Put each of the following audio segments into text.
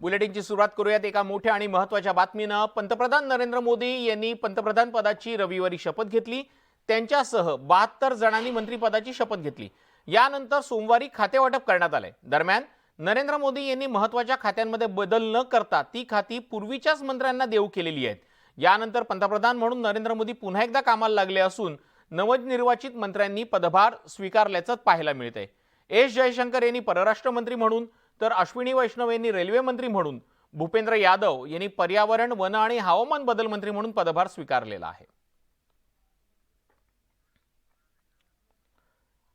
बुलेटिनची सुरुवात करूयात एका मोठ्या आणि महत्त्वाच्या बातमीनं। पंतप्रधान नरेंद्र मोदी यांनी पंतप्रधान पदाची रविवारी शपथ घेतली। त्यांच्यासह 72 जणांनी मंत्रिपदाची शपथ घेतली। यानंतर सोमवारी खातेवाटप करण्यात आले। दरम्यान नरेंद्र मोदी यांनी महत्त्वाच्या खात्यांमध्ये बदल न करता ती खाती पूर्वीच्याच मंत्र्यांना देऊ केलेली आहेत। यानंतर पंतप्रधान म्हणून नरेंद्र मोदी पुन्हा एकदा कामाला लागले असून नवनिर्वाचित मंत्र्यांनी पदभार स्वीकारल्याचं पाहायला मिळतंय। एस जयशंकर यांनी परराष्ट्र मंत्री म्हणून, तर अश्विनी वैष्णव यांनी रेल्वे मंत्री म्हणून, भूपेंद्र यादव यांनी पर्यावरण, वन आणि हवामान बदल मंत्री म्हणून पदभार स्वीकारलेला आहे।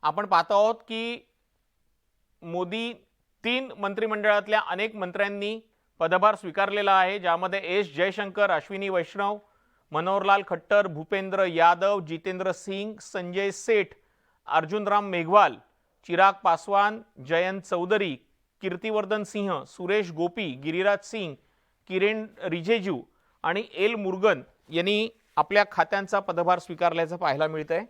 आपण पाहतो आहोत की मोदी 3 मंत्रिमंडळातल्या अनेक मंत्र्यांनी पदभार स्वीकारलेला आहे, ज्यामध्ये एस जयशंकर, अश्विनी वैष्णव, मनोहरलाल खट्टर, भूपेंद्र यादव, जितेंद्र सिंग, संजय सेठ, अर्जुन राम मेघवाल, चिराग पासवान, जयंत चौधरी, कीर्तिवर्धन सिंह, सुरेश गोपी, गिरिराज सिंग, किरेन रिजिजू आणि एल मुरुगन यांनी आपल्या खात्यांचा पदभार स्वीकारल्याचं पाहायला मिळतंय।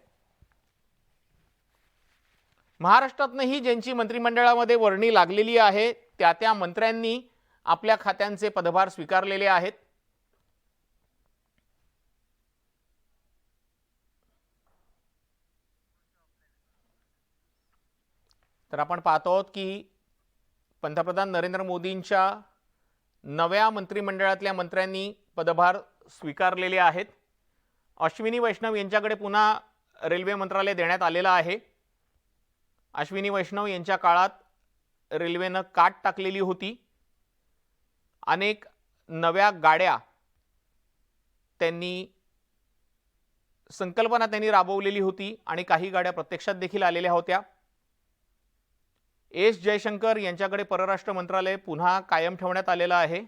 महाराष्ट्रातही ज्यांची मंत्रिमंडळामध्ये वर्णी लागलेली आहे त्या मंत्र्यांनी आपल्या खात्यांचे पदभार स्वीकारलेले आहेत। तर आपण पाहतो आहोत की पंतप्रधान नरेंद्र मोदींच्या नव्या मंत्रिमंडळातल्या मंत्र्यांनी पदभार स्वीकारलेले आहेत। अश्विनी वैष्णव यांच्याकडे पुन्हा रेल्वे मंत्रालय देण्यात आलेलं आहे। अश्विनी वैष्णव यांच्या काळात रेल्वेनं काट टाकलेली होती। अनेक नव्या गाड्या संकल्पना त्यांनी राबवलेली होती आणि काही गाड्या प्रत्यक्षात देखील आलेल्या होत्या। एस जयशंकर यांच्याकडे परराष्ट्र मंत्रालय पुन्हा कायम ठेवण्यात आलेलं आहे।